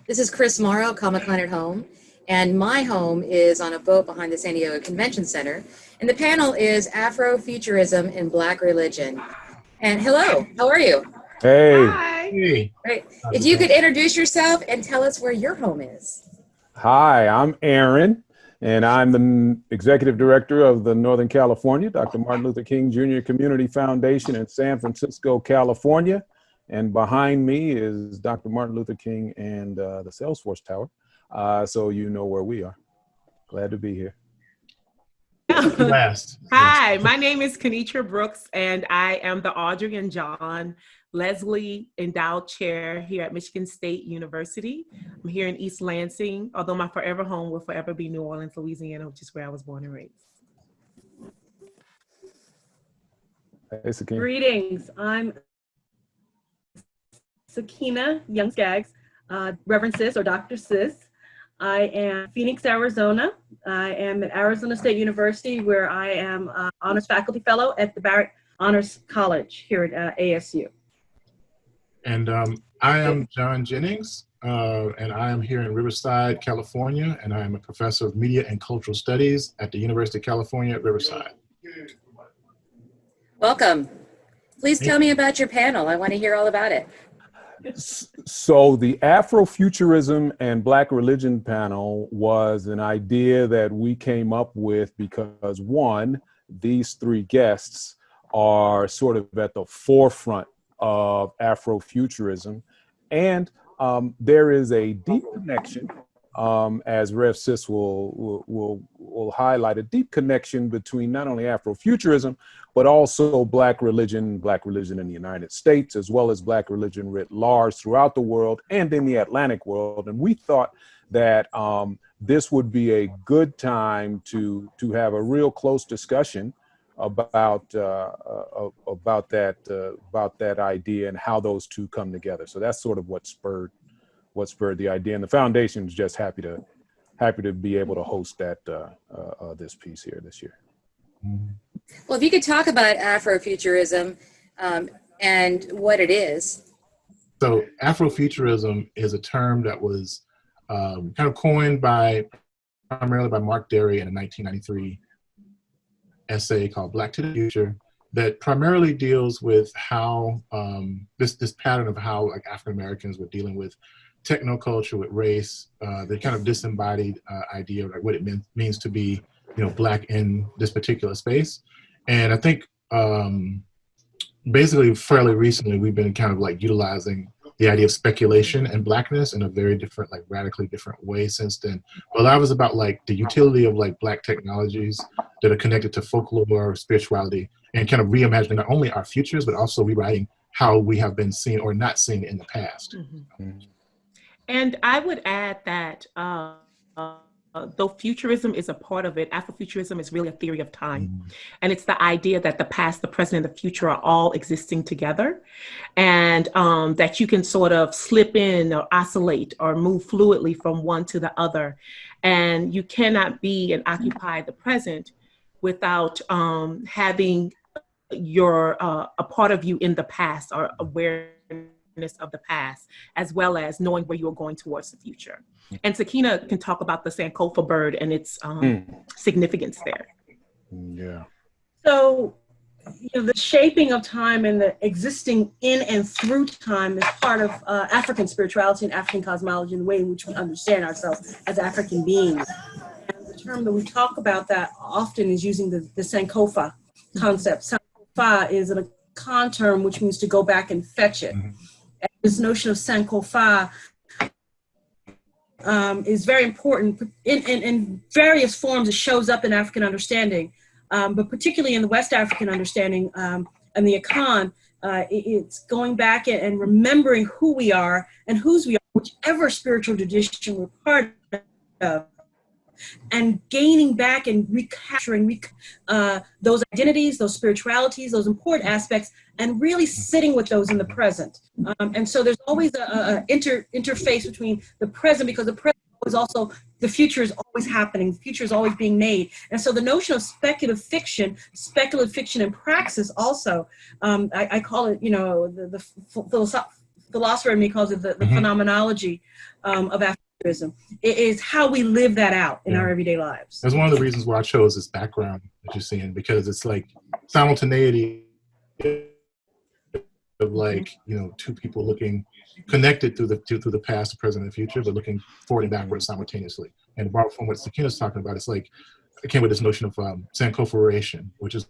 This is Chris Morrow, Comic Con at Home, and my home is on a boat behind the San Diego Convention Center. And the panel is Afrofuturism and Black Religion. And hello, how are you? Hey. Hi. Hey. Great. If you could introduce yourself and tell us where your home is. Hi, I'm Aaron, and I'm the executive director of the Northern California Dr. Martin Luther King Jr. Community Foundation in San Francisco, California. And behind me is Dr. Martin Luther King and the Salesforce Tower. So you know where we are. Glad to be here. Hi, my name is Kinitra Brooks, and I am the Audrey and John Leslie Endowed Chair here at Michigan State University. I'm here in East Lansing, although my forever home will forever be New Orleans, Louisiana, which is where I was born and raised. Hey, Sakena. Greetings. I'm Sakena Young-Scaggs, Reverend Sis or Dr. Sis. I am Phoenix, Arizona. I am at Arizona State University, where I am Honors Faculty Fellow at the Barrett Honors College here at ASU. And I am John Jennings, and I am here in Riverside, California, and I am a professor of media and cultural studies at the University of California at Riverside. Welcome. Please tell me about your panel. I want to hear all about it. So the Afrofuturism and Black Religion panel was an idea that we came up with because, one, these three guests are sort of at the forefront of Afrofuturism, and there is a deep connection, as Rev Sis will highlight, a deep connection between not only Afrofuturism, but also Black religion in the United States, as well as Black religion writ large throughout the world and in the Atlantic world. And we thought that this would be a good time to have a real close discussion about that idea and how those two come together. So that's sort of what spurred the idea, and the foundation is just happy to be able to host that this piece here this year. Well, if you could talk about Afrofuturism and what it is. So Afrofuturism is a term that was kind of coined primarily by Mark Derry in a 1993 essay called Black to the Future, that primarily deals with how this pattern of how like African Americans were dealing with technoculture, with race, the kind of disembodied idea of like what it means to be, Black in this particular space. And I think basically fairly recently we've been kind of like utilizing the idea of speculation and Blackness in a very different, like radically different way since then. Well, that was about like the utility of like Black technologies that are connected to folklore, spirituality, and kind of reimagining not only our futures, but also rewriting how we have been seen or not seen in the past. Mm-hmm. And I would add that though futurism is a part of it, Afrofuturism is really a theory of time. Mm-hmm. And it's the idea that the past, the present, and the future are all existing together, and that you can sort of slip in or oscillate or move fluidly from one to the other. And you cannot be and occupy the present without having a part of you in the past or awareness of the past, as well as knowing where you are going towards the future. And Sakena can talk about the Sankofa bird and its significance there. Yeah. So, the shaping of time and the existing in and through time is part of African spirituality and African cosmology, and the way in which we understand ourselves as African beings. And the term that we talk about that often is using the Sankofa concept. Sankofa is a Kan term, which means to go back and fetch it. Mm-hmm. And this notion of Sankofa is very important in various forms. It shows up in African understanding, but particularly in the West African understanding and the Akan, it's going back and remembering who we are and whose we are, whichever spiritual tradition we're part of, and gaining back and recapturing those identities, those spiritualities, those important aspects, and really sitting with those in the present. And so there's always a interface between the present, because the present is also, the future is always happening, the future is always being made. And so the notion of speculative fiction and praxis also, I call it, the philosopher in me calls it the phenomenology of Afrofuturism. It is how we live that out in our everyday lives. That's one of the reasons why I chose this background that you're seeing, because it's like simultaneity of like, two people looking connected through the past, the present, and the future, but looking forward and backwards simultaneously. And apart from what Sakena's talking about, it's like I came with this notion of syncretize, which is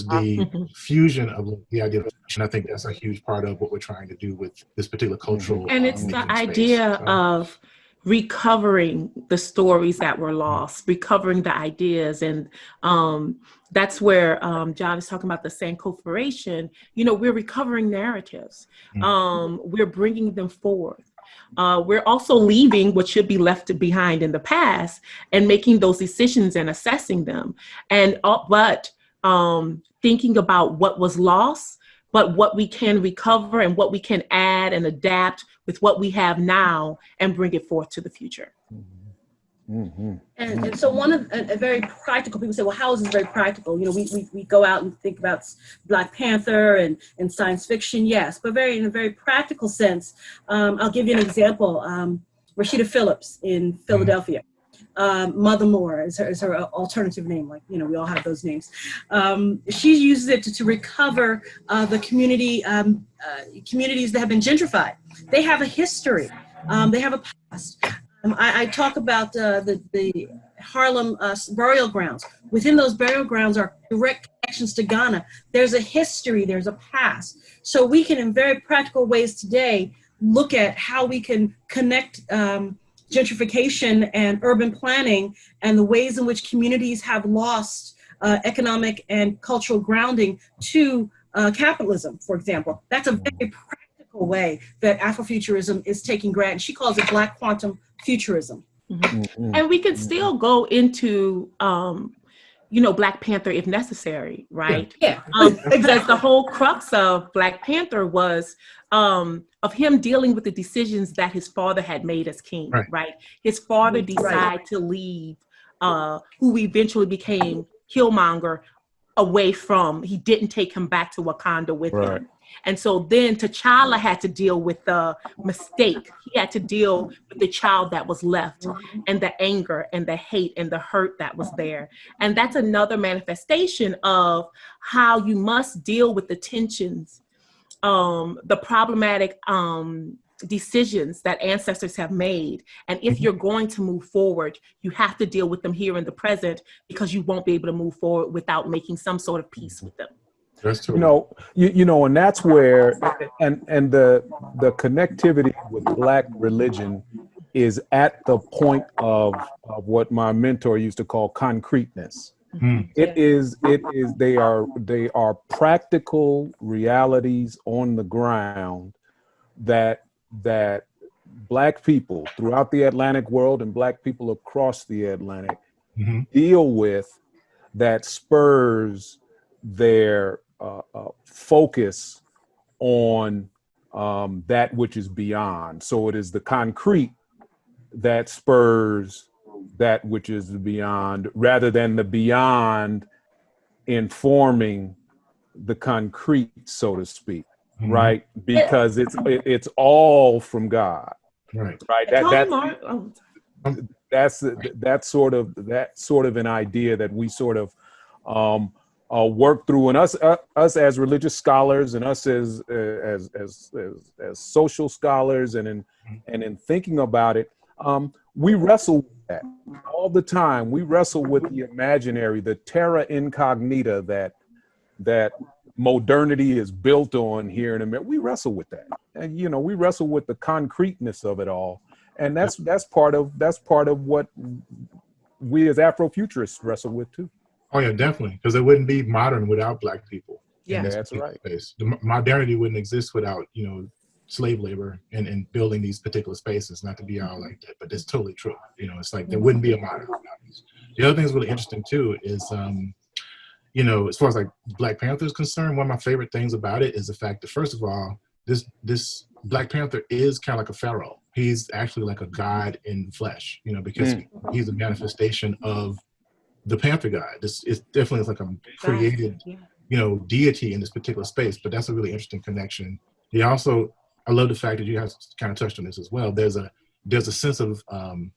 the fusion of the idea of, and I think that's a huge part of what we're trying to do with this particular cultural. And it's the idea of recovering the stories that were lost, recovering the ideas. And that's where John is talking about the syncretize. We're recovering narratives. We're bringing them forth. We're also leaving what should be left behind in the past and making those decisions and assessing them. And but thinking about what was lost, but what we can recover and what we can add and adapt with what we have now and bring it forth to the future. And so one of a very practical, people say, well, how is this very practical? We go out and think about Black Panther and science fiction, yes, but in a very practical sense. I'll give you an example. Rashida Phillips in Philadelphia. Mother Moore is her alternative name. Like, we all have those names. She uses it to recover the communities that have been gentrified. They have a history. They have a past. I talk about the Harlem burial grounds. Within those burial grounds are direct connections to Ghana. There's a history, there's a past. So we can, in very practical ways today, look at how we can connect gentrification and urban planning and the ways in which communities have lost economic and cultural grounding to capitalism, for example. That's a very practical way that Afrofuturism is taking ground. And she calls it Black quantum futurism. And we can still go into Black Panther if necessary, right? Yeah. Because the whole crux of Black Panther was of him dealing with the decisions that his father had made as king, right? His father decided to leave who eventually became Killmonger away from, he didn't take him back to Wakanda with him. And so then T'Challa had to deal with the mistake. He had to deal with the child that was left and the anger and the hate and the hurt that was there. And that's another manifestation of how you must deal with the tensions, the problematic decisions that ancestors have made. And if you're going to move forward, you have to deal with them here in the present, because you won't be able to move forward without making some sort of peace with them. That's true. And that's where, and the connectivity with Black religion is at the point of what my mentor used to call concreteness. They are practical realities on the ground that Black people throughout the Atlantic world and Black people across the Atlantic deal with, that spurs their focus on that which is beyond. So it is the concrete that spurs that which is beyond, rather than the beyond informing the concrete, so to speak, right? Because it's all from God, right? That's sort of an idea that we sort of work through, and us as religious scholars, and us as social scholars, and in thinking about it, we wrestle with that all the time. We wrestle with the imaginary, the terra incognita that modernity is built on here in America. We wrestle with that, and we wrestle with the concreteness of it all, and that's part of what we as Afrofuturists wrestle with too. Oh yeah, definitely, because it wouldn't be modern without Black people. Yeah, that's right. Space. The modernity wouldn't exist without slave labor and building these particular spaces. Not to be all like that, but it's totally true. It's like there wouldn't be a modern without these. The other thing that's really interesting too is, as far as like Black Panther is concerned, one of my favorite things about it is the fact that, first of all, this Black Panther is kind of like a pharaoh. He's actually like a god in flesh, because he's a manifestation of the Panther god. It's definitely like a created, deity in this particular space. But that's a really interesting connection. He also I love the fact that you guys kind of touched on this as well. There's a sense of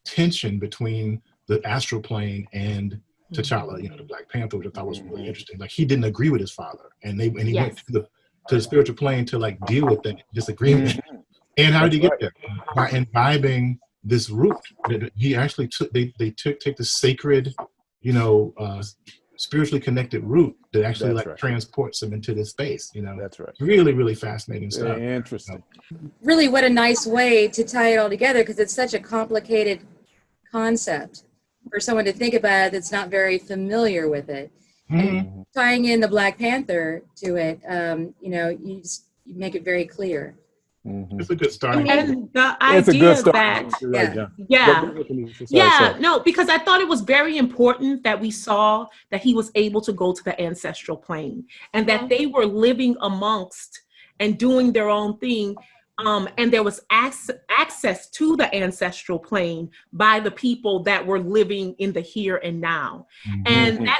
tension between the astral plane and T'Challa, the Black Panther, which I thought was really interesting. Like, he didn't agree with his father, and he went to the spiritual plane to like deal with that disagreement. And how did he get there? By imbibing this root that he actually took. They take the sacred, spiritually connected root that actually transports them into this space. That's right. Really, really fascinating stuff. Interesting. Really, what a nice way to tie it all together, because it's such a complicated concept for someone to think about it that's not very familiar with it. And tying in the Black Panther to it, you make it very clear. It's a good starting point. And the idea that, because I thought it was very important that we saw that he was able to go to the ancestral plane, and that they were living amongst and doing their own thing. And there was access to the ancestral plane by the people that were living in the here and now. And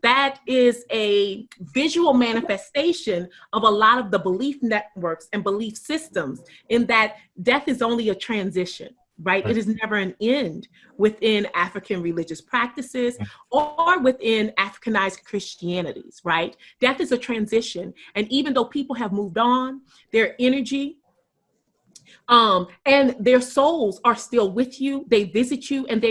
that is a visual manifestation of a lot of the belief networks and belief systems, in that death is only a transition, right? It is never an end within African religious practices or within Africanized Christianities, right? Death is a transition. And even though people have moved on, their energy and their souls are still with you. They visit you, and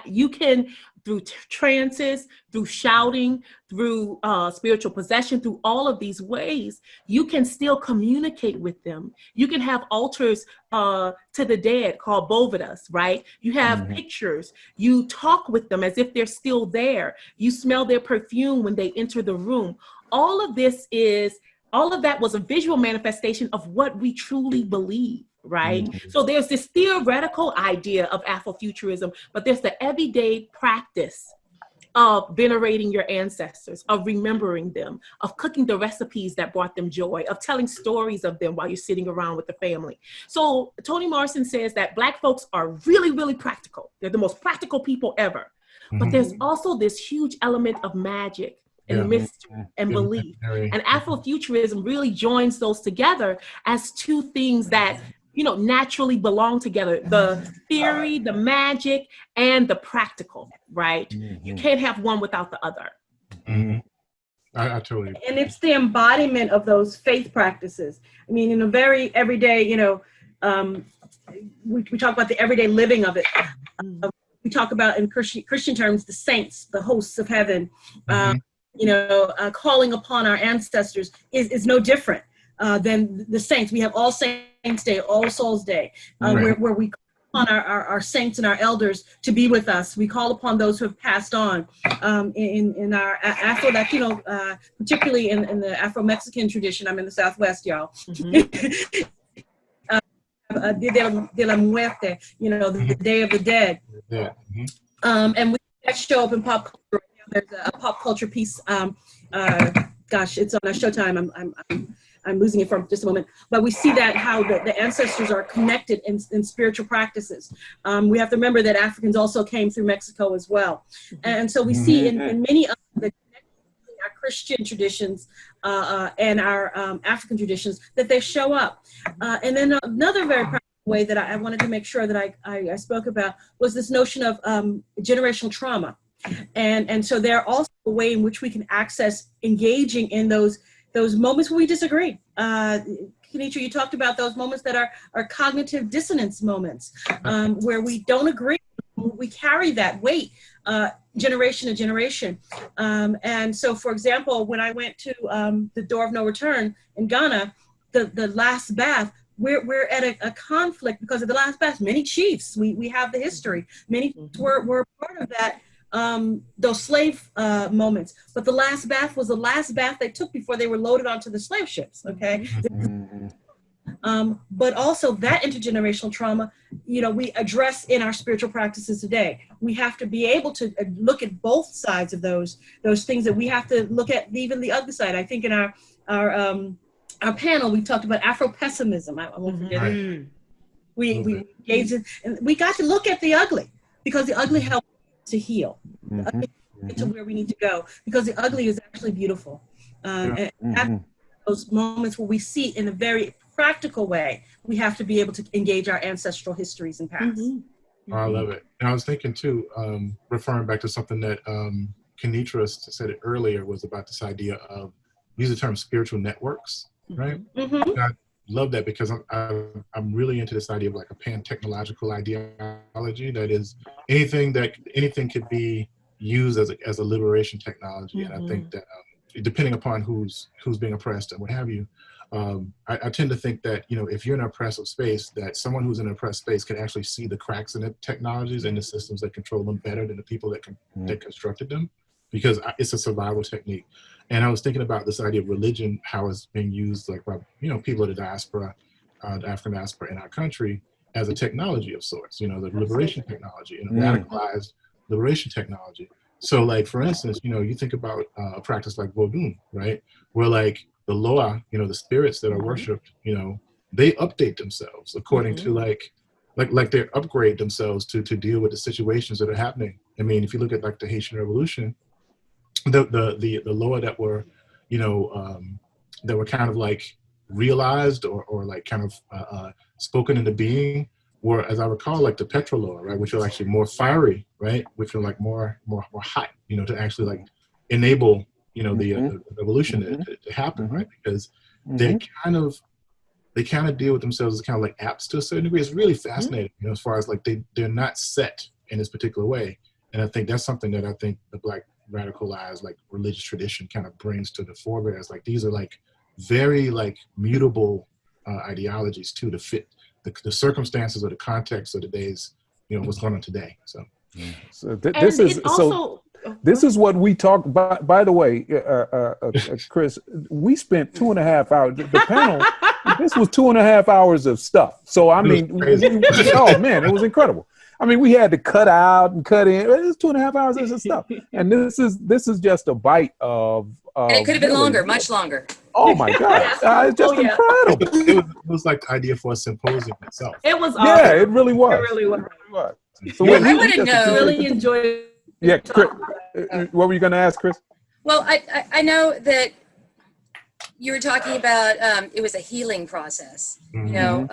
you can through trances, through shouting, through spiritual possession, through all of these ways, you can still communicate with them. You can have altars to the dead called bovedas, right? You have pictures. You talk with them as if they're still there. You smell their perfume when they enter the room. All of that was a visual manifestation of what we truly believe, right? So there's this theoretical idea of Afrofuturism, but there's the everyday practice of venerating your ancestors, of remembering them, of cooking the recipes that brought them joy, of telling stories of them while you're sitting around with the family. So Toni Morrison says that Black folks are really, really practical. They're the most practical people ever. But there's also this huge element of magic and mystery and belief. And Afrofuturism really joins those together as two things that naturally belong together: the theory, the magic, and the practical, right? You can't have one without the other. I totally agree. And it's the embodiment of those faith practices. I mean, in a very everyday, we talk about the everyday living of it. We talk about, in Christian terms, the saints, the hosts of heaven. Calling upon our ancestors is no different than the saints. We have All Saints Day, All Souls Day, where we call upon our saints and our elders to be with us. We call upon those who have passed on. In our Afro-Latino, particularly in the Afro-Mexican tradition. I'm in the Southwest, y'all. Dia de la Muerte, the Day of the Dead. And we show up in pop culture. There's a pop culture piece. It's on our Showtime. I'm losing it for just a moment. But we see that how the ancestors are connected in spiritual practices. We have to remember that Africans also came through Mexico as well. And so we see in many of the our Christian traditions and our African traditions that they show up. And then another very practical way that I wanted to make sure that I spoke about was this notion of generational trauma. And so they're also a way in which we can access engaging in those moments where we disagree. Kinitra, you talked about those moments that are cognitive dissonance moments, where we don't agree. We carry that weight generation to generation. And so, for example, when I went to the Door of No Return in Ghana, the last bath, we're at a conflict because of the last bath. Many chiefs, we have the history. Many were part of that. Those slave moments, but the last bath was the last bath they took before they were loaded onto the slave ships. Okay, but also that intergenerational trauma, we address in our spiritual practices today. We have to be able to look at both sides of those things that we have to look at, even the other side. I think in our panel we talked about Afro-pessimism. I won't forget it. We engaged in, and we got to look at the ugly, because the ugly helps to heal, to where we need to go, because the ugly is actually beautiful. And those moments where we see in a very practical way, we have to be able to engage our ancestral histories and past. Oh, I love it. And I was thinking too, referring back to something that Kinitra said it earlier, was about this idea of, use the term spiritual networks, right? And I love that because I'm really into this idea of like a pan-technological ideology, that is anything could be used as a liberation technology. And I think that depending upon who's being oppressed and what have you, I tend to think that, you know, if you're in an oppressive space, that someone who's in an oppressed space can actually see the cracks in the technologies and the systems that control them better than the people that constructed them, because it's a survival technique. And I was thinking about this idea of religion, how it's being used like by, you know, people of the diaspora, the African diaspora in our country, as a technology of sorts, you know, the liberation technology and a radicalized liberation technology. So like, for instance, you know, you think about a practice like Vodun, right? Where like the Loa, you know, the spirits that are worshipped, you know, they update themselves according to like they upgrade themselves to deal with the situations that are happening. I mean, if you look at like the Haitian Revolution, the Loa that were, you know, that were kind of like realized or like kind of spoken into being were, as I recall, like the Petroloa, right, which are actually more fiery, right, which are like more hot, you know, to actually like enable, you know, the revolution to happen, right, because they kind of deal with themselves as kind of like apps to a certain degree. It's really fascinating, you know, as far as like they're not set in this particular way. And I think that's something that I think the Black radicalized like religious tradition kind of brings to the foreground. Like these are like very like mutable ideologies too, to fit the circumstances or the context of the days, you know, what's going on today. So, this is what we talk about. By the way, Chris, we spent 2.5 hours. The panel, this was 2.5 hours of stuff. So I mean, oh man, it was incredible. I mean, we had to cut out and cut in. It was 2.5 hours of stuff, and this is just a bite of. And it could have been longer, much longer. Oh my God! It's just incredible. It was like the idea for a symposium itself. It was awesome. Yeah, it really was. It really was. So I want to know. Really enjoyed. Yeah, Chris, what were you going to ask, Chris? Well, I know that you were talking about it was a healing process, you know,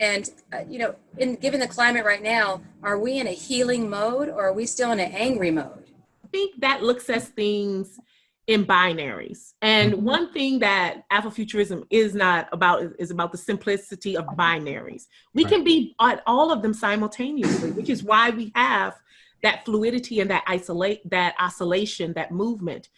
and you know, given the climate right now, are we in a healing mode or are we still in an angry mode? I think that looks at things in binaries. And one thing that Afrofuturism is about the simplicity of binaries. We can be at all of them simultaneously, which is why we have that fluidity and that oscillation, that movement.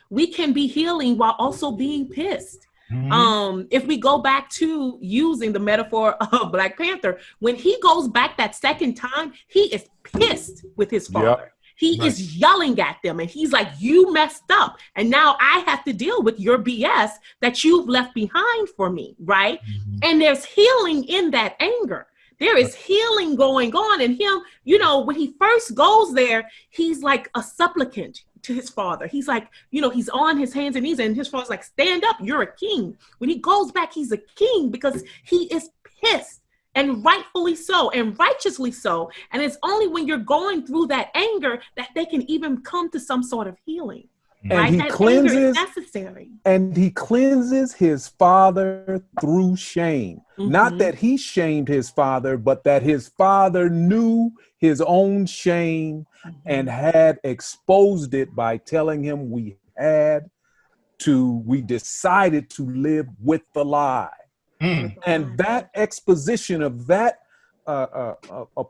We can be healing while also being pissed. If we go back to using the metaphor of Black Panther, when he goes back that second time, he is pissed with his father. Yep. He is yelling at them and he's like, you messed up. And now I have to deal with your BS that you've left behind for me, right? And there's healing in that anger. There is healing going on in him. You know, when he first goes there, he's like a supplicant to his father. He's like, you know, he's on his hands and knees and his father's like, stand up, you're a king. When he goes back, he's a king because he is pissed. And rightfully so, and righteously so. And it's only when you're going through that anger that they can even come to some sort of healing. And right? he That cleanses, anger is necessary. And he cleanses his father through shame. Not that he shamed his father, but that his father knew his own shame and had exposed it by telling him we decided to live with the lie. And that exposition of that,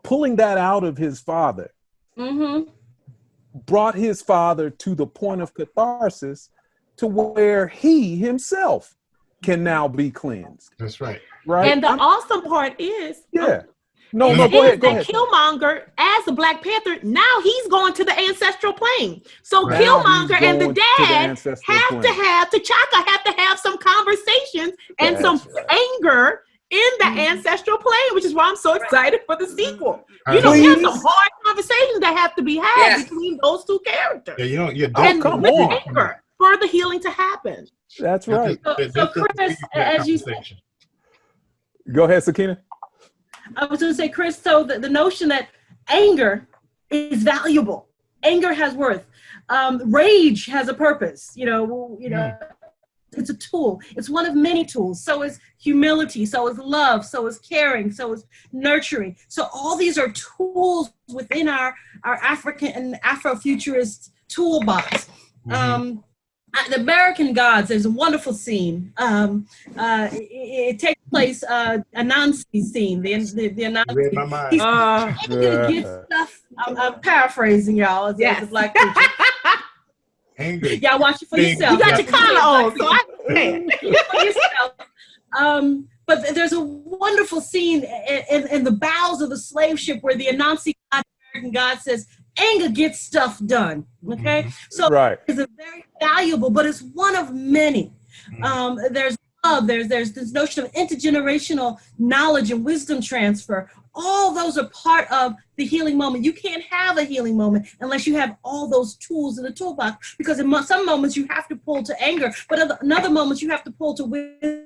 pulling that out of his father, brought his father to the point of catharsis to where he himself can now be cleansed. That's right. Right. And the awesome part is, go ahead. Killmonger, as the Black Panther, now he's going to the ancestral plane. So now Killmonger and the dad T'Chaka have to have some conversations and some anger in the ancestral plane, which is why I'm so excited for the sequel. You know, there's some hard conversations that have to be had between those two characters. Come on. Anger for the healing to happen. That's right. So Chris, as you go ahead, Sakena. I was going to say, Chris, so the notion that anger is valuable, anger has worth, rage has a purpose, It's a tool. It's one of many tools. So is humility. So is love. So is caring. So is nurturing. So all these are tools within our African and Afrofuturist toolbox. The American Gods, there's a wonderful scene. It takes place, Anansi's scene, the Anansi. Read my mind. He's gonna get stuff. I'm paraphrasing y'all as a black preacher. Angry. Y'all watch it for yourself. You got your collar on, so I can. For yourself. But there's a wonderful scene in the bowels of the slave ship where the Anansi God, American God, says, anger gets stuff done. Okay, so it's a very valuable, but it's one of many. There's love. There's this notion of intergenerational knowledge and wisdom transfer. All those are part of the healing moment. You can't have a healing moment unless you have all those tools in the toolbox. Because in some moments you have to pull to anger, but in other moments you have to pull to wisdom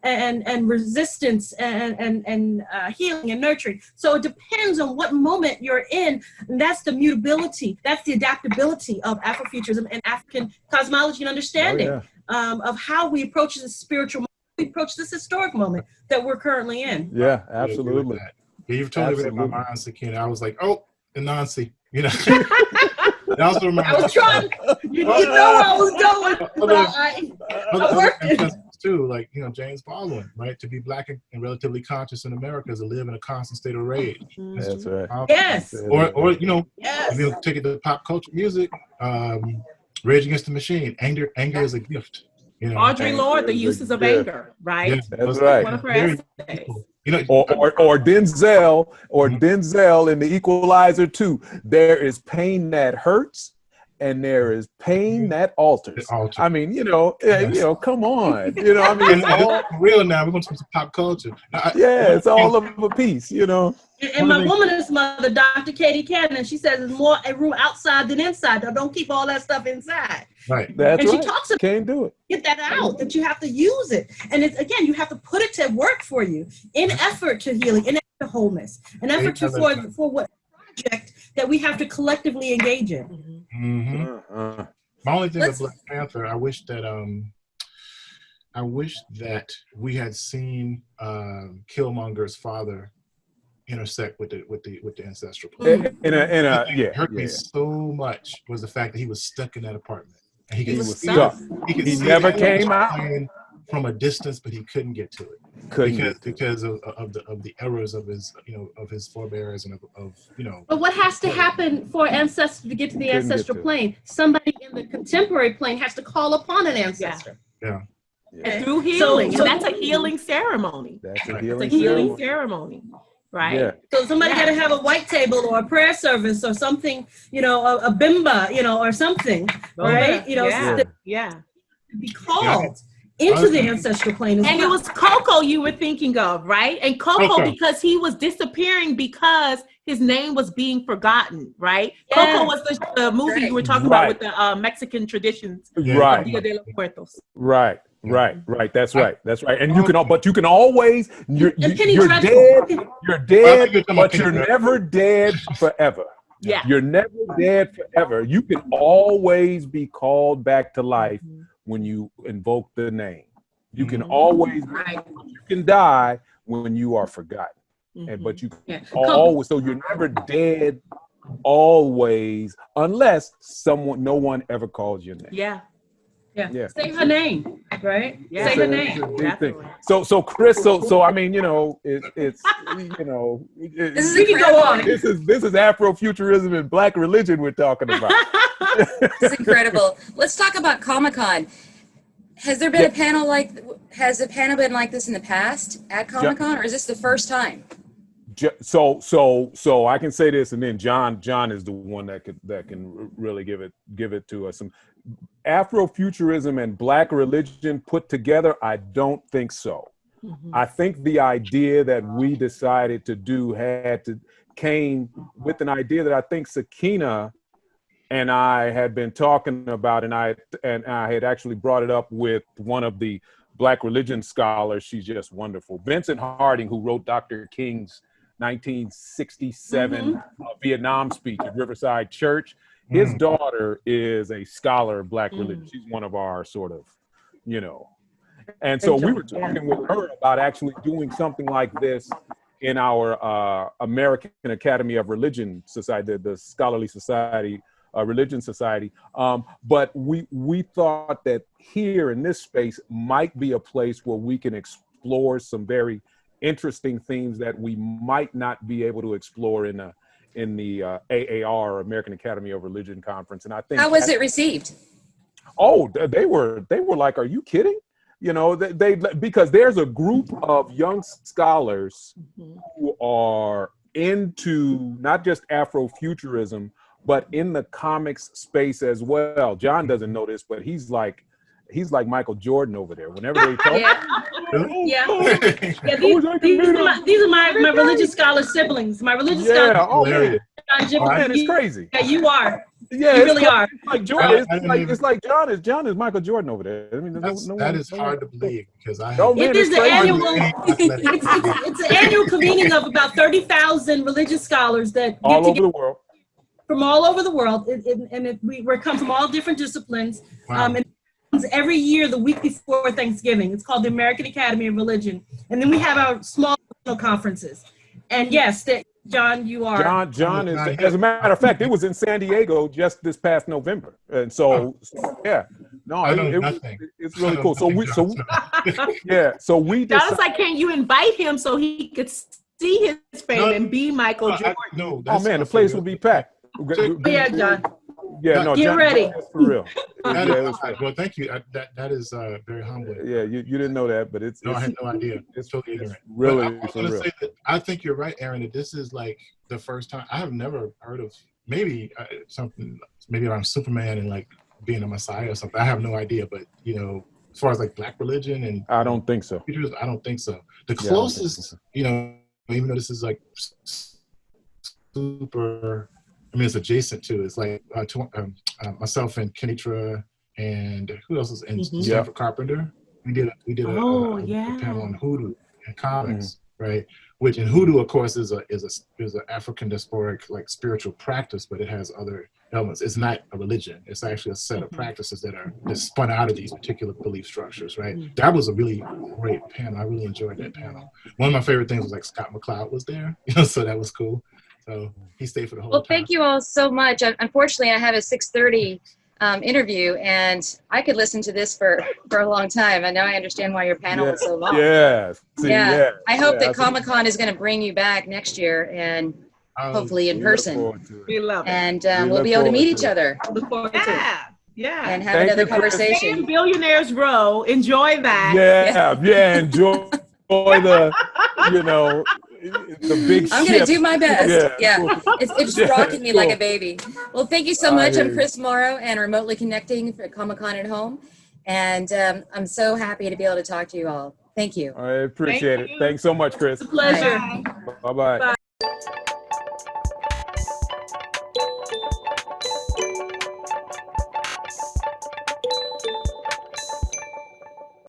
and resistance and healing and nurturing. So it depends on what moment you're in. And that's the mutability. That's the adaptability of Afrofuturism and African cosmology and understanding of how we approach this spiritual moment, we approach this historic moment that we're currently in. Yeah, absolutely. Yeah, you've totally read my mind, Sakena. I was like, oh, the Nancy, you know. I was trying, you know where I was going. I worked it. Too, like, you know, James Baldwin, right? To be black and relatively conscious in America is to live in a constant state of rage. That's right. Yes. Or you know, if you take it to pop culture music, Rage Against the Machine, anger is a gift. You know, Audre Lorde, The Uses of Anger, right? Yeah, that's right. One of her essays. You know, or Denzel in The Equalizer 2. There is pain that hurts, and there is pain that alters. I mean, you know, come on. You know, I mean, it's all real now. We're going to talk pop culture. It's all of a piece, you know. And my womanist mother, Dr. Katie Cannon, she says there's more a room outside than inside. Don't keep all that stuff inside. Right. That's and right. she talks about can't do it. Get that out, that you have to use it. And it's, again, you have to put it to work for you in effort to healing, in effort to wholeness, an effort to for what project that we have to collectively engage in. My only thing with Black Panther, I wish that we had seen Killmonger's father intersect with the ancestral plane. It hurt me so much was the fact that he was stuck in that apartment. And he was stuck. He never came out from a distance, but he couldn't get to it because of the errors of his forebears and of. But what has to happen for ancestors to get to the ancestral plane? Somebody in the contemporary plane has to call upon an ancestor. Yeah. And through healing, and that's a healing ceremony. That's a healing ceremony. Right. Yeah. So somebody got to have a white table or a prayer service or something, a bimba, or something, right? Be called into the ancestral plane. And it was Coco you were thinking of, right? And Coco, because he was disappearing because his name was being forgotten, right? Yes. Coco was the movie you were talking about with the Mexican traditions. Right. Dia de los Muertos. Right. That's right. And you can always you're dead, but you're never dead forever. Yeah. You're never dead forever. You can always be called back to life when you invoke the name. You can always you can die when you are forgotten. But you can always, so you're never dead always unless no one ever calls your name. Yeah. Say her name, right? Yeah. Say her name. So Chris, so I mean, it's we can go on. This is Afrofuturism and Black Religion we're talking about. It's incredible. Let's talk about Comic-Con. Has there been a panel has a panel been like this in the past at Comic-Con, or is this the first time? So I can say this, and then John is the one that can really give it to us. Afrofuturism and Black Religion put together, I don't think so. I think the idea that we decided to do came with an idea that I think Sakena and I had been talking about, and I had actually brought it up with one of the Black religion scholars. She's just wonderful, Vincent Harding, who wrote Dr. King's 1967 Vietnam speech at Riverside Church. His daughter is a scholar of Black religion. She's one of our sort of, you know. And so we were talking with her about actually doing something like this in our American Academy of Religion Society, the scholarly society, religion society. But we thought that here in this space might be a place where we can explore some very interesting themes that we might not be able to explore in the AAR, American Academy of Religion conference. And I think how was it received? Oh, they were like, are you kidding? You know, they because there's a group of young scholars who are into not just Afrofuturism, but in the comics space as well. John doesn't know this, but he's like Michael Jordan over there. Whenever they talk, These are my religious scholar siblings. My religious scholar. Oh man, Man, it's crazy. Yeah, you are. Yeah, you really are. It's like Jordan. It's like John is Michael Jordan over there. I mean, that is hard to believe because It is the annual. It's an annual convening of about 30,000 religious scholars that all over the world. From all over the world, we come from all different disciplines. Wow. And it comes every year, the week before Thanksgiving. It's called the American Academy of Religion, and then we have our small conferences. And yes, John, you are. John is. As a matter of fact, it was in San Diego just this past November, and so yeah, no, it's really cool. So we John was like, can you invite him so he could see his fame and be Michael Jordan? Oh man, the place will be packed. Yeah, John. Yeah, no, get John, ready. For real. Well, thank you. That is very humbling. Yeah, you didn't know that, but it's. I had no idea. It's totally ignorant. Really, I want to say that I think you're right, Aaron. That this is like the first time I have never heard of maybe something around Superman and like being a Messiah or something. I have no idea, but you know, as far as like Black religion and I don't think so. I don't think so. The closest, you know, even though this is like super. I mean, it's adjacent to. It's like myself and Kinitra and who else is in Stanford Carpenter. We did a panel on hoodoo and comics, right? Which in hoodoo, of course, is an African diasporic like spiritual practice, but it has other elements. It's not a religion. It's actually a set of practices that spun out of these particular belief structures, right? That was a really great panel. I really enjoyed that panel. One of my favorite things was like Scott McCloud was there, so that was cool. So he stayed for the whole time. Well, thank you all so much. Unfortunately, I have a 6:30 interview, and I could listen to this for a long time. I know I understand why your panel is so long. Yeah. I hope that Comic-Con is going to bring you back next year, and hopefully in person. We love it. And we'll be able to meet each other. Look forward to it. Yeah. And have another conversation. Stay in Billionaires Row. Enjoy that. Yeah. Enjoy the, you know, the big I'm going to do my best. Yeah. It's just rocking me like a baby. Well, thank you so much. I'm Chris Morrow and remotely connecting for Comic-Con at Home. And I'm so happy to be able to talk to you all. Thank you. I appreciate it. Thanks so much, Chris. It's a pleasure. Bye-bye.